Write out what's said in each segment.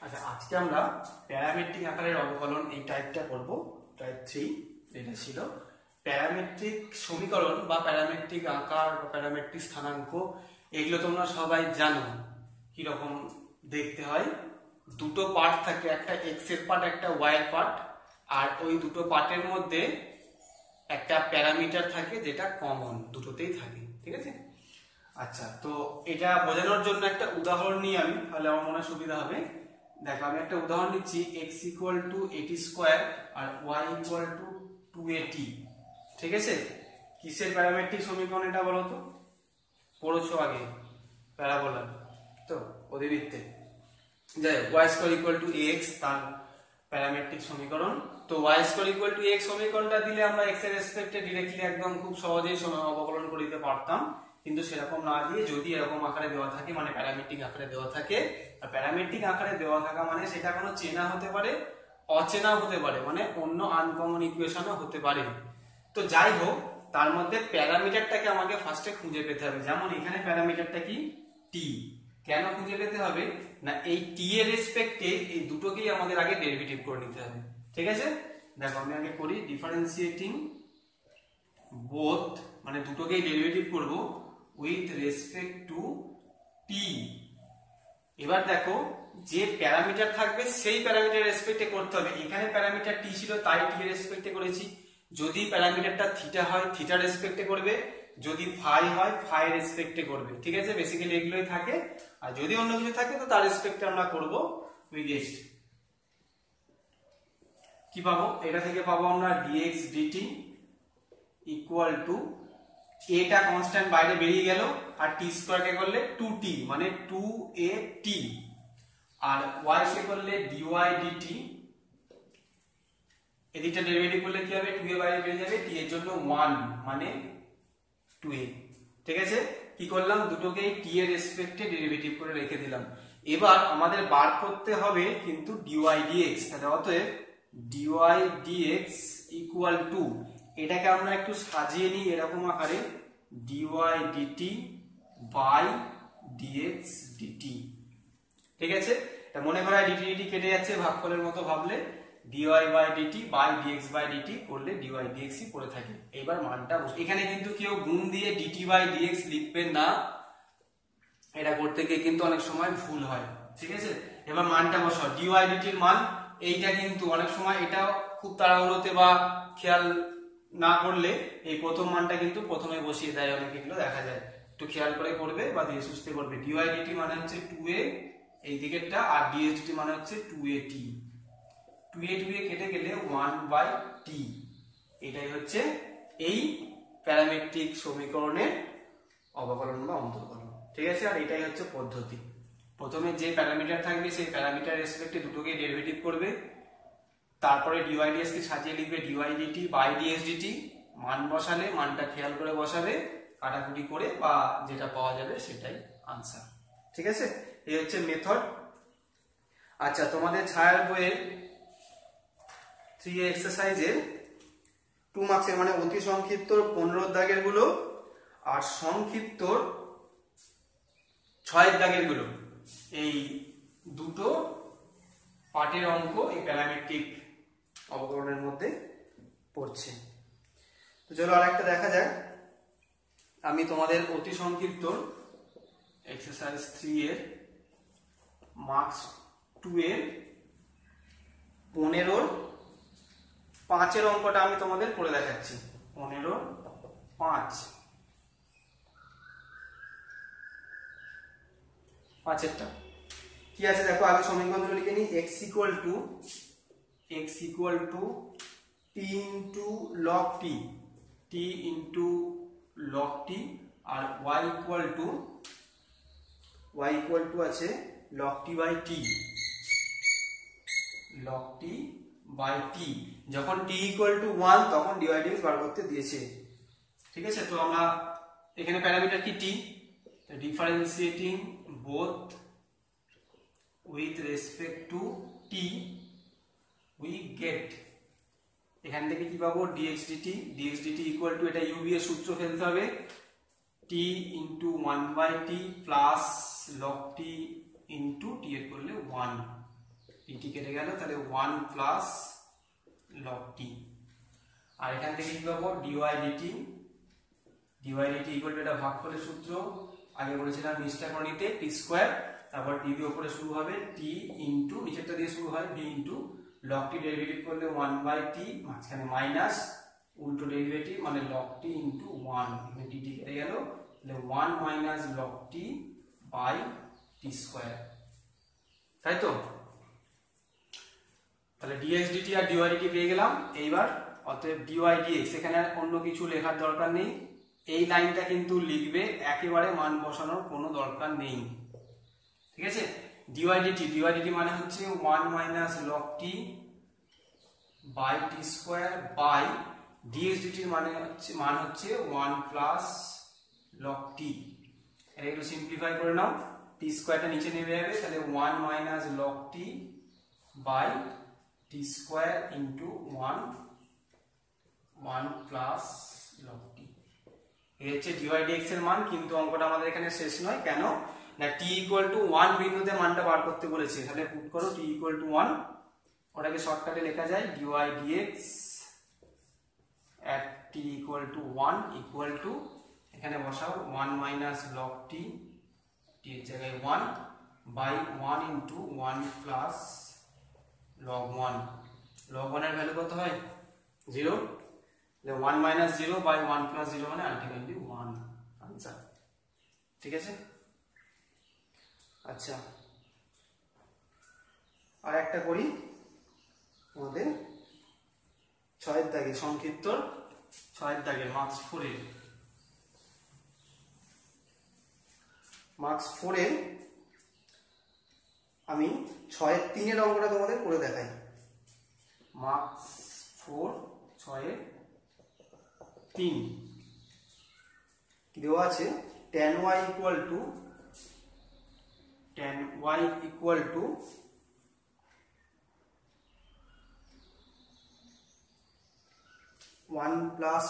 আচ্ছা, আজকে আমরা প্যারামেট্রিক আকারের অবকলন এই টাইপটা করব, টাইপ 3 যেটা ছিল প্যারামেট্রিক সমীকরণ বা প্যারামেট্রিক আকার বা প্যারামেট্রিক স্থানাঙ্ক। এগুলো তোমরা সবাই জানো কি রকম দেখতে হয়। দুটো পার্ট থাকে, একটা এক্স এর পার্ট, একটা ওয়াই এর পার্ট, আর ওই দুটো পার্টের মধ্যে একটা প্যারামিটার থাকে যেটা কমন দুটোতেই থাকে, ঠিক আছে। আচ্ছা, তো এটা বোঝানোর জন্য একটা উদাহরণ নিই আমি, তাহলে আমার মনে সুবিধা হবে। দেখো, আমি একটা উদাহরণ নিচ্ছি, x ইকুয়াল টু 80 স্কোয়ার আর y ইকুয়াল টু 280, ঠিক আছে। কিসের প্যারামেট্রিক সমীকরণ এটা বলো তো? পড়েছো আগে প্যারাবোলা তো, অধিবৃত্তে। যাই হোক, y square equal to ax তার প্যারামেট্রিক সমীকরণ। তো y square equal to x সমীকরণটা দিলে আমরা x এর রেসপেক্টে ডিরেক্টলি একদম খুব সহজেই অবকলন করে দিতে পারতাম, কিন্তু সেরকম না দিয়ে যদি এরকম আকারে দেওয়া থাকে, মানে প্যারামেট্রিক আকারে দেওয়া থাকে, আর প্যারামেট্রিক আকারে দেওয়া থাকা মানে সেটা কোনো চেনা হতে পারে, অচেনাও হতে পারে, মানে অন্য আনকমন ইকুয়েশনও হতে পারে। তো যাই হোক, তার মধ্যে প্যারামিটারটাকে আমাকে ফার্স্টে খুঁজে পেতে হবে। যেমন এখানে প্যারামিটারটা কি? টি। কেন খুঁজে পেতে হবে না, এই টি এর রেসপেক্টে এই দুটোকেই আমাদের আগে ডেরিভেটিভ করে নিতে হবে, ঠিক আছে। দেখো, আমি আগে করি ডিফারেন্সিয়েটিং বোথ, মানে দুটোকেই ডেরিভেটিভ করব উইথ রেসপেক্ট টু টি। এবার দেখো, যে প্যারামিটার থাকবে সেই প্যারামিটার রেসপেক্টে করতে হবে। এখানে প্যারামিটার টি ছিল তাই টি এর রেসপেক্টে করেছি। যদি প্যারামিটারটা থিটা হয় থিটা রেসপেক্টে করবে, যদি ফাই হয় ফাই রেসপেক্টে করবে, ঠিক আছে। বেসিক্যালি এগুলোই থাকে, আর যদি অন্য কিছু থাকে তো তার রেসপেক্টে আমরা করব উইথ। কি পাবো? এটা থেকে পাবো আমরা dx dt ইকুয়াল টু, এটা কনস্ট্যান্ট বাইরে বেরিয়ে গেল, আর টি স্কয়ার কে করলে 2t মানে 2at, আর y কে করলে dy dt, এদিকটা ডেরিভেটিভ করলে কি হবে? 2a বাইরে বেরিয়ে যাবে, t এর জন্য 1 মানে 2a, ঠিক আছে। কি করলাম? দুটোকেই t এর রেসপেক্টে ডেরিভেটিভ করে রেখে দিলাম। এবার আমাদের বার করতে হবে কিন্তু dy dx। তাহলে অতএব dy dx ইকুয়াল টু, এটাকে আমরা একটু সাজিয়ে নিই এরকম আকারে, dy dt by dx dt, ঠিক আছে। এটা মনে করা dt dt কেটে যাচ্ছে, ভাগফলের মতো ভাবলে dy by dt by dx by dt করলে dy dx ই পড়ে থাকে। এবার মানটা এখানে কিন্তু কেউ গুণ দিয়ে dt বাই dx লিখবেন না, এটা করতে গিয়ে কিন্তু অনেক সময় ভুল হয়, ঠিক আছে। এবার মানটা বসাও, dy dt এর মান এইটা, কিন্তু অনেক সময় এটা খুব তাড়াহুড়োতে বা খেয়াল না করলে এই প্রথম মানটা কিন্তু প্রথমে বসিয়ে দেয়, অনেক এগুলো দেখা যায়। একটু খেয়াল করে করবে বা দিয়ে সুস্থে করবে। dy dt মানে হচ্ছে 2a এই দিকেরটা, আর dx dt মানে হচ্ছে 2at, 2a 2a কেটে গেলে 1/t। এটাই হচ্ছে এই প্যারামেট্রিক সমীকরণের অবকলন বা অন্তর্কলন, ঠিক আছে। আর এটাই হচ্ছে পদ্ধতি। প্রথমে যে প্যারামিটার থাকবে সেই প্যারামিটার রেসপেক্টে দুটোকে ডেরিভেটিভ করবে, তারপরে dy dx কে সাজিয়ে লিখবে dy dt by dx dt, মান বসালে মানটা খেয়াল করে বসাবে, কাটাকুটি করে, বা যেটা পাওয়া যাবে সেটাই আনসার, ঠিক আছে। এই হচ্ছে মেথড। আচ্ছা, তোমাদের ছায়ার বইয়ের 3 এক্সারসাইজের 2 মার্কসের, মানে অতি সংক্ষিপ্ত 15 দাগের গুলো আর সংক্ষিপ্ত 6 দাগের গুলো, এই দুটো পার্টের অঙ্ক এই প্যারামেট্রিক অবকলনের মধ্যে পড়ছে। তো চলো আরেকটা দেখা যাক। আমি তোমাদের অতি সংক্ষিপ্ত এক্সারসাইজ 3 এর মার্কস 2 এর 15-5 অঙ্কটা আমি তোমাদের করে দেখাচ্ছি। 15-5 5এরটা কি আছে দেখো। আগে সমীকরণগুলো লিখে নিই। x equal to t into log t into log t, আর y ইকুয়াল টু আছে log t বাই t। যখন t ইকুয়াল টু 1 তখন dy dx বার করতে দিয়েছে, ঠিক আছে। তো আমরা এখানে প্যারামিটার কি? t, differentiating both with respect two t we get, এখান থেকে কি পাবো? dx dt ইকুয়াল টু, এটা u এর সূত্র ফেলতে হবে, t into 1/t plus log t into t এর করলে 1, ডিটি কেটে গেল, তাহলে 1 প্লাস লগ টি। আর এখান থেকে কি পাবো, ডিওয়াই ডিটি ইকুয়াল টু, এটা ভাগফলের সূত্র আগে বলেছিলাম নিচটা করে নিতে, টি স্কোয়ার, তারপর টি দিয়ে উপরে শুরু হবে, টি ইন্টু নিচেরটা দিয়ে শুরু হয় ভি ইন্টু লগ টি ডেরিভেটিভ করলে 1/t, মাঝখানে মাইনাস উল্টো ডেরিভেটিভ মানে লগ টি ইন্টু 1, এখানে টি কেটে গেল, তাহলে 1 minus log t by t square, তাই তো? তাহলে dx dt আর dy dt পেয়ে গেলাম। এইবার অতএব dy dx, এখানে আর অন্য কিছু লেখার দরকার নেই, এই লাইনটা কিন্তু লিখবে, একেবারে মান বসানোর কোনো দরকার নেই, ঠিক আছে? dy dt মানে হচ্ছে 1 minus log t by t square by dx dt মান হচ্ছে 1 প্লাস log t। এটা একটু সিম্পলিফাই করে নাও, টি স্কোয়ারটা নিচে নেমে যাবে, তাহলে 1 minus log t by t square into 1 plus log t। এই হচ্ছে dy dx এর মান। কিন্তু অঙ্কটা আমাদের এখানে শেষ নয়, কেন না t ইকুয়াল টু 1 বিন্দুতে মানটা বার করতে বলেছে, তাহলে পুট করো t ইকুয়াল টু 1, ওটাকে শর্টকাটে লেখা যায় dy dx at t equal two 1 equal to, এখানে বসাও 1 মাইনাস log t, t এর জায়গায় 1 by 1 into 1 plus log 1। log 1 এর ভ্যালু কত হয়, 0, 1 মাইনাস 0 বাই 1 প্লাস 0 মানে আলটিমেটলি 1, আনসার, ঠিক আছে? আচ্ছা, আর একটা করি আমাদের 6 এর দাগে, সংক্ষিপ্ত 6 এর দাগে মার্কস 4 এ, আমি 6 এর 3 এর অঙ্কটা তোমাদের করে দেখাই। মার্কস 4 6 এর 3 দেওয়া আছে tan y equal two 1 plus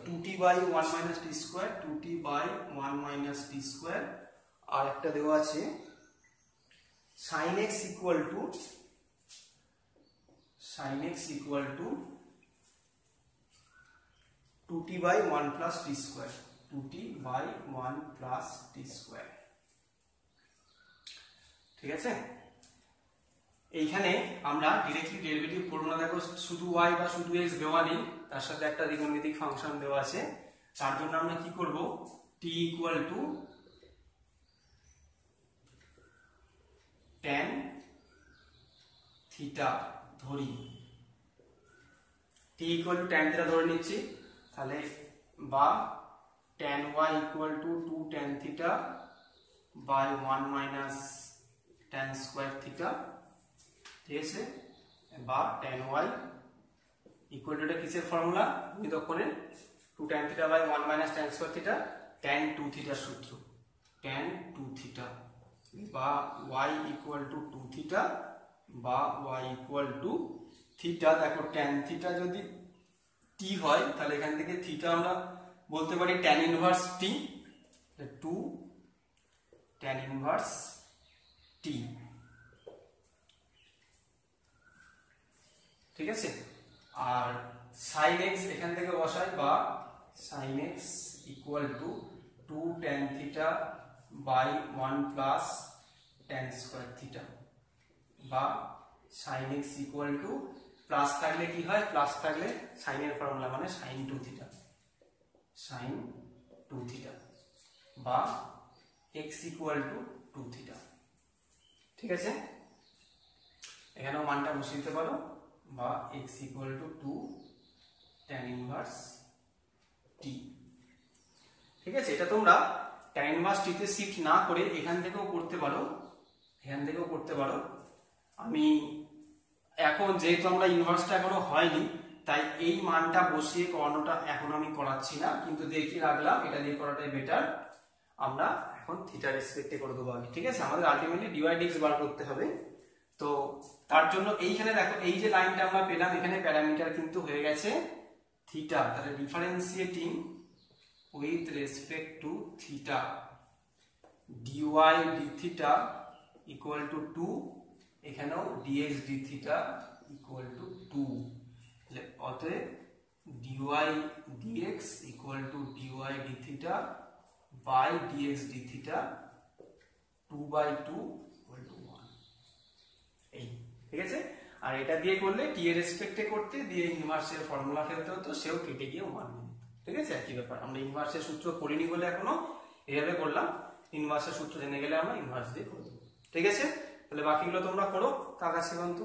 2t by 1 minus t square, 2t by 1 minus t square, আর একটা দেওয়া আছে sin x equal to 2t by 1 plus t square, 2t by 1 plus t square, ঠিক আছে? এইখানে আমরা ডিরেক্টলি ডেরিভেটিভ করব না, দেখো শুধু y বা শুধু x দেওয়া নেই, তার সাথে একটা দ্বিগুণিতিক ফাংশন দেওয়া আছে, তার জন্য আমরা কি করব, t equal to tan theta ধরি, t equal to tan theta ধরে নিচ্ছি, তাহলে বা tan y equal to 2 tan theta by 1 minus tan square theta, ঠিক আছে? বা tan y ইকুয়াল টু, এটা কিসের ফর্মুলা, নিরক্ষণের 2 tan theta by 1 minus tan square theta, tan 2 থিটার সূত্র, tan 2 থিটা, বা y ইকুয়াল টু 2 থিটা বা y ইকুয়াল টু থিটা। দেখো tan থিটা যদি t হয়, তাহলে এখান থেকে থিটা আমরা বলতে পারি tan inverse t, 2 tan inverse t, ঠিক আছে? আর sin x এখান থেকে বসাই, বা sin x equal to 2 tan theta by 1 plus tan square theta, বা sin x equal to, plus থাকলে কি হয়, প্লাস থাকলে sin এর ফর্মুলা মানে sin 2 থিটা, বা x ইকুয়াল টু 2 থিটা, ঠিক আছে? এখানেও মানটা বসিয়ে দিতে পারো, বা x equal to 2 tan inverse t, ঠিক আছে? এটা তোমরা tan ইনভার্স t তে শিফট না করে এখান থেকেও করতে পারো, আমি এখন যেহেতু আমরা ইনভার্সটা এখনো হয়নি, তাই এই মানটা বসিয়ে করানোটা এখন আমি করাচ্ছি না, কিন্তু দেখিয়ে রাখলাম, এটা দিয়ে করাটাই বেটার। আমরা এখন থিটা রেসপেক্টে করে দেবো আগে, ঠিক আছে? আমাদের আলটিমেটলি dy dx বার করতে হবে, তো তার জন্য এইখানে দেখো এই যে লাইনটা আমরা পেলাম, এখানে প্যারামিটার কিন্তু হয়ে গেছে থিটা, তাহলে differentiating with respect to theta, dy d theta equal to 2, এখানেও dx d theta equal to 2, তাহলে অতএব dy dx equal to dy d theta by dx d থিটা 2/2 ইকুয়াল টু 1। এই ঠিক আছে। আর এটা দিয়ে করলে টি এর রেসপেক্টে করতে দিয়ে ইনভার্সের ফর্মুলা ফেলতে হতো, সেও কেটে গিয়ে 1 নিত। ঠিক আছে, একই ব্যাপার। আমরা ইনভার্সের সূত্র পড়িনি বলে এখনো এইভাবে করলাম, ইনভার্সের সূত্র জেনে গেলে আমরা ইনভার্স দিয়ে করব। ঠিক আছে, তাহলে বাকিগুলো তোমরা করো কাকা সীমান্ত।